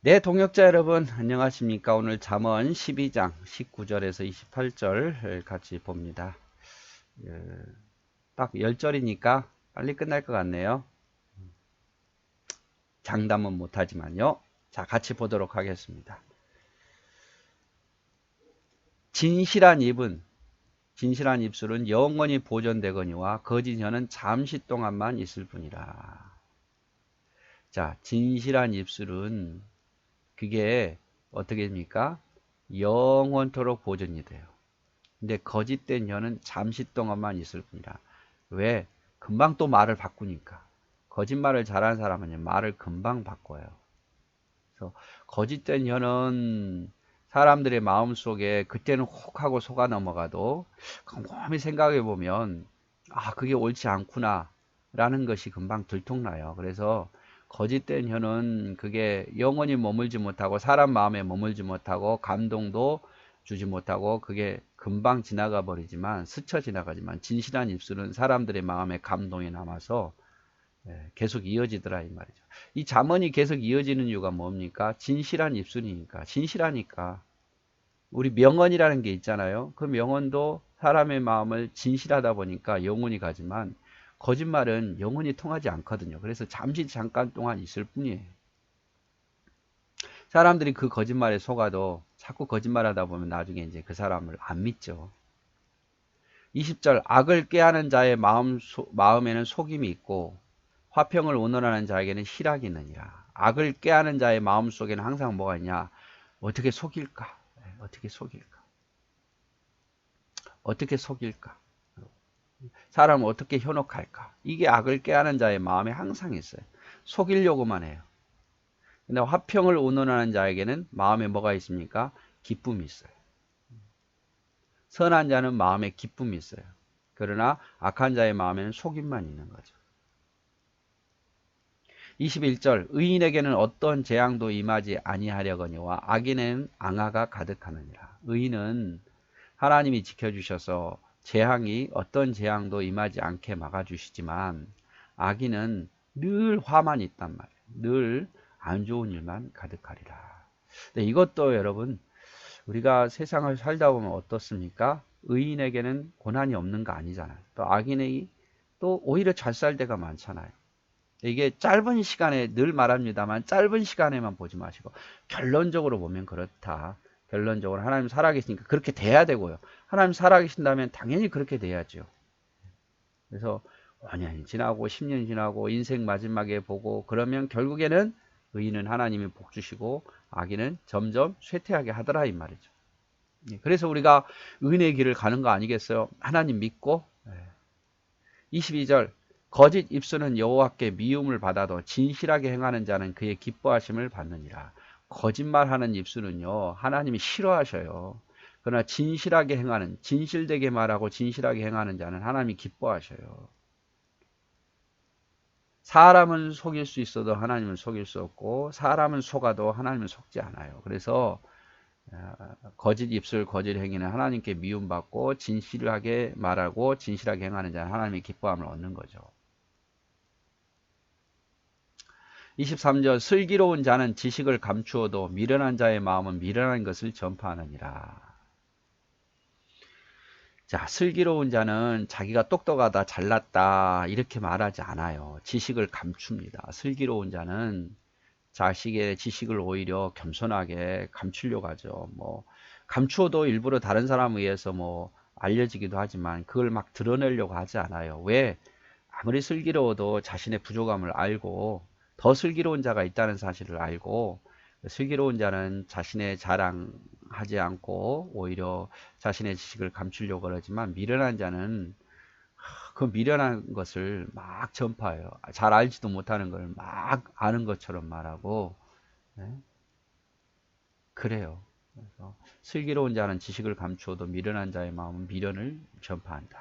네, 동역자 여러분, 안녕하십니까? 오늘 잠언 12장 19절에서 28절 같이 봅니다. 예, 딱 10절이니까 빨리 끝날 것 같네요. 장담은 못하지만요. 자, 같이 보도록 하겠습니다. 진실한 입술은 영원히 보존되거니와 거짓 혀는 잠시 동안만 있을 뿐이라. 자, 진실한 입술은 그게 어떻게 됩니까? 영원토록 보존이 돼요. 근데 거짓된 혀는 잠시 동안만 있을 뿐이라. 왜? 금방 또 말을 바꾸니까. 거짓말을 잘하는 사람은 말을 금방 바꿔요. 그래서 거짓된 혀는 사람들의 마음속에 그때는 혹 하고 속아 넘어가도 곰곰이 생각해 보면 아, 그게 옳지 않구나 라는 것이 금방 들통나요. 그래서 거짓된 혀는 그게 영원히 머물지 못하고 사람 마음에 머물지 못하고 감동도 주지 못하고 그게 금방 지나가 버리지만 스쳐 지나가지만 진실한 입술은 사람들의 마음에 감동이 남아서 계속 이어지더라 이 말이죠. 이 잠언이 계속 이어지는 이유가 뭡니까? 진실한 입술이니까. 진실하니까. 우리 명언이라는 게 있잖아요. 그 명언도 사람의 마음을 진실하다 보니까 영혼이 가지만 거짓말은 영혼이 통하지 않거든요. 그래서 잠시 잠깐 동안 있을 뿐이에요. 사람들이 그 거짓말에 속아도 자꾸 거짓말하다 보면 나중에 이제 그 사람을 안 믿죠. 20절 악을 꾀하는 자의 마음에는 속임이 있고 화평을 원원하는 자에게는 희락이 있느니라. 악을 꾀하는 자의 마음속에는 항상 뭐가 있냐? 어떻게 속일까? 어떻게 속일까? 어떻게 속일까? 사람을 어떻게 현혹할까? 이게 악을 꾀하는 자의 마음에 항상 있어요. 속이려고만 해요. 근데 화평을 원원하는 자에게는 마음에 뭐가 있습니까? 기쁨이 있어요. 선한 자는 마음에 기쁨이 있어요. 그러나 악한 자의 마음에는 속임만 있는 거죠. 21절 의인에게는 어떤 재앙도 임하지 아니하려거니와 악인에는 앙화가 가득하느니라. 의인은 하나님이 지켜주셔서 재앙이 어떤 재앙도 임하지 않게 막아주시지만 악인은 늘 화만 있단 말이에요. 늘 안 좋은 일만 가득하리라. 근데 이것도 여러분 우리가 세상을 살다 보면 어떻습니까? 의인에게는 고난이 없는 거 아니잖아요. 또 악인이 또 오히려 잘 살 때가 많잖아요. 이게 짧은 시간에 늘 말합니다만 짧은 시간에만 보지 마시고 결론적으로 보면 그렇다. 결론적으로 하나님 살아계시니까 그렇게 돼야 되고요. 하나님 살아계신다면 당연히 그렇게 돼야죠. 그래서 5년이 지나고 10년이 지나고 인생 마지막에 보고 그러면 결국에는 의인은 하나님이 복 주시고 악인은 점점 쇠퇴하게 하더라 이 말이죠. 그래서 우리가 은혜의 길을 가는 거 아니겠어요? 하나님 믿고 22절 거짓 입술은 여호와께 미움을 받아도 진실하게 행하는 자는 그의 기뻐하심을 받느니라. 거짓말하는 입술은요 하나님이 싫어하셔요. 그러나 진실하게 행하는 진실되게 말하고 진실하게 행하는 자는 하나님이 기뻐하셔요. 사람은 속일 수 있어도 하나님은 속일 수 없고 사람은 속아도 하나님은 속지 않아요. 그래서 거짓 입술 거짓 행위는 하나님께 미움받고 진실하게 말하고 진실하게 행하는 자는 하나님의 기뻐함을 얻는 거죠. 23절 슬기로운 자는 지식을 감추어도 미련한 자의 마음은 미련한 것을 전파하느니라. 자, 슬기로운 자는 자기가 똑똑하다, 잘났다 이렇게 말하지 않아요. 지식을 감춥니다. 슬기로운 자는 자식의 지식을 오히려 겸손하게 감추려고 하죠. 감추어도 일부러 다른 사람에 의해서 알려지기도 하지만 그걸 막 드러내려고 하지 않아요. 왜? 아무리 슬기로워도 자신의 부족함을 알고 더 슬기로운 자가 있다는 사실을 알고 슬기로운 자는 자신의 자랑하지 않고 오히려 자신의 지식을 감추려고 그러지만 미련한 자는 그 미련한 것을 막 전파해요. 잘 알지도 못하는 걸 막 아는 것처럼 말하고 네? 그래요. 그래서 슬기로운 자는 지식을 감추어도 미련한 자의 마음은 미련을 전파한다.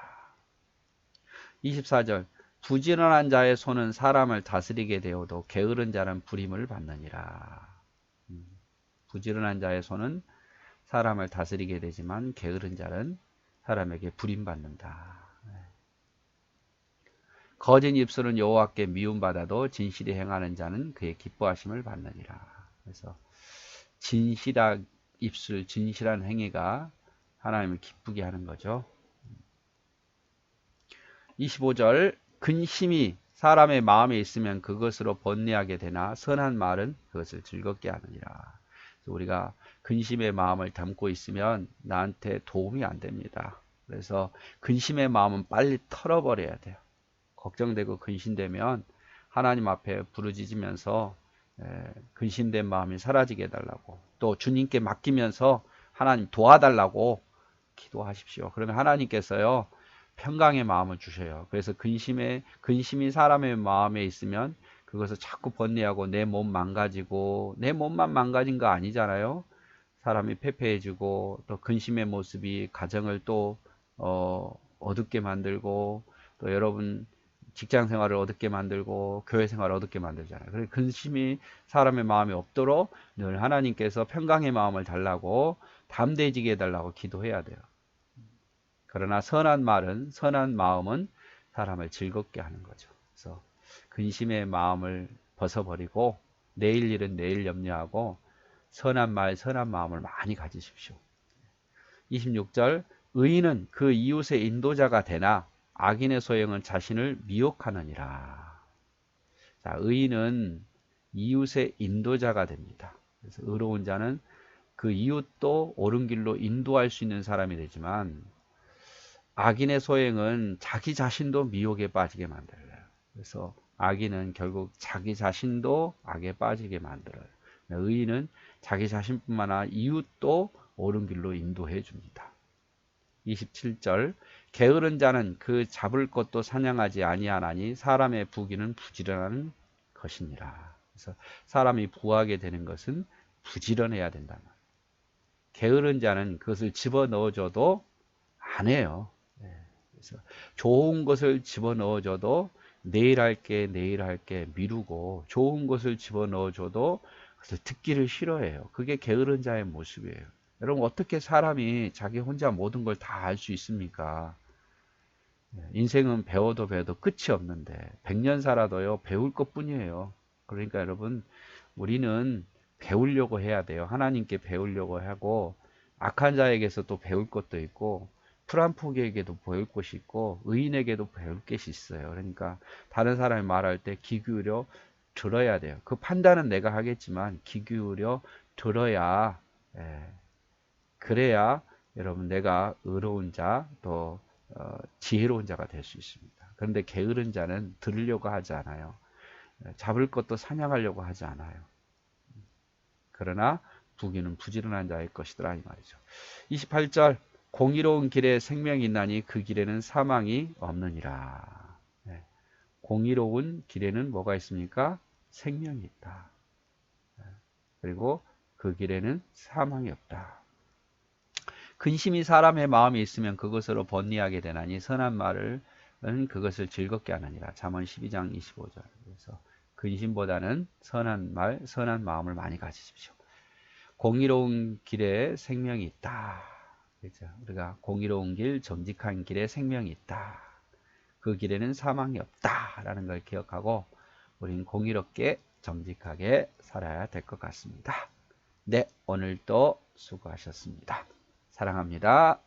24절 부지런한 자의 손은 사람을 다스리게 되어도 게으른 자는 부림을 받느니라. 부지런한 자의 손은 사람을 다스리게 되지만 게으른 자는 사람에게 부림받는다. 거짓 입술은 여호와께 미움받아도 진실히 행하는 자는 그의 기뻐하심을 받느니라. 그래서 진실한 입술, 진실한 행위가 하나님을 기쁘게 하는 거죠. 25절 근심이 사람의 마음에 있으면 그것으로 번뇌하게 되나 선한 말은 그것을 즐겁게 하느니라. 우리가 근심의 마음을 담고 있으면 나한테 도움이 안 됩니다. 그래서 근심의 마음은 빨리 털어버려야 돼요. 걱정되고 근심되면 하나님 앞에 부르짖으면서 근심된 마음이 사라지게 해달라고, 또 주님께 맡기면서 하나님 도와달라고 기도하십시오. 그러면 하나님께서요 평강의 마음을 주셔요. 그래서 근심이 사람의 마음에 있으면 그것을 자꾸 번뇌하고 내 몸 망가지고, 내 몸만 망가진 거 아니잖아요. 사람이 패패해지고, 또 근심의 모습이 가정을 또 어둡게 만들고, 또 여러분 직장 생활을 어둡게 만들고 교회 생활을 어둡게 만들잖아요. 그래서 근심이 사람의 마음에 없도록 늘 하나님께서 평강의 마음을 달라고, 담대해지게 해달라고 기도해야 돼요. 그러나 선한 마음은 사람을 즐겁게 하는 거죠. 그래서 근심의 마음을 벗어버리고 내일 일은 내일 염려하고 선한 마음을 많이 가지십시오. 26절 의인은 그 이웃의 인도자가 되나 악인의 소형은 자신을 미혹하느니라. 자, 의인은 이웃의 인도자가 됩니다. 그래서 의로운 자는 그 이웃도 옳은 길로 인도할 수 있는 사람이 되지만, 악인의 소행은 자기 자신도 미혹에 빠지게 만들어요. 그래서 악인은 결국 자기 자신도 악에 빠지게 만들어요. 의인은 자기 자신뿐만 아니라 이웃도 옳은 길로 인도해 줍니다. 27절 게으른 자는 그 잡을 것도 사냥하지 아니하나니 사람의 부귀는 부지런한 것이니라. 그래서 사람이 부하게 되는 것은 부지런해야 된다. 게으른 자는 그것을 집어넣어줘도 안 해요. 그래서 좋은 것을 집어넣어줘도 내일 할게 미루고, 좋은 것을 집어넣어줘도 그래서 듣기를 싫어해요. 그게 게으른 자의 모습이에요. 여러분, 어떻게 사람이 자기 혼자 모든 걸 다 알 수 있습니까? 인생은 배워도 끝이 없는데 100년 살아도요 배울 것뿐이에요. 그러니까 여러분, 우리는 배우려고 해야 돼요. 하나님께 배우려고 하고, 악한 자에게서 또 배울 것도 있고, 프란포기에게도 배울 것이 있고, 의인에게도 배울 것이 있어요. 그러니까 다른 사람이 말할 때 귀 기울여 들어야 돼요. 그 판단은 내가 하겠지만 귀 기울여 들어야, 그래야 여러분 내가 의로운 자, 또 지혜로운 자가 될 수 있습니다. 그런데 게으른 자는 들으려고 하지 않아요. 잡을 것도 사냥하려고 하지 않아요. 그러나 부귀는 부지런한 자의 것이더라 이 말이죠. 28절 공의로운 길에 생명이 있나니 그 길에는 사망이 없느니라. 공의로운 길에는 뭐가 있습니까? 생명이 있다. 그리고 그 길에는 사망이 없다. 근심이 사람의 마음에 있으면 그것으로 번뇌하게 되나니 선한 말은 그것을 즐겁게 하느니라. 잠언 12장 25절. 그래서 근심보다는 선한 말, 선한 마음을 많이 가지십시오. 공의로운 길에 생명이 있다. 그렇죠? 우리가 공의로운 길, 정직한 길에 생명이 있다. 그 길에는 사망이 없다라는 걸 기억하고 우리는 공의롭게 정직하게 살아야 될 것 같습니다. 네, 오늘도 수고하셨습니다. 사랑합니다.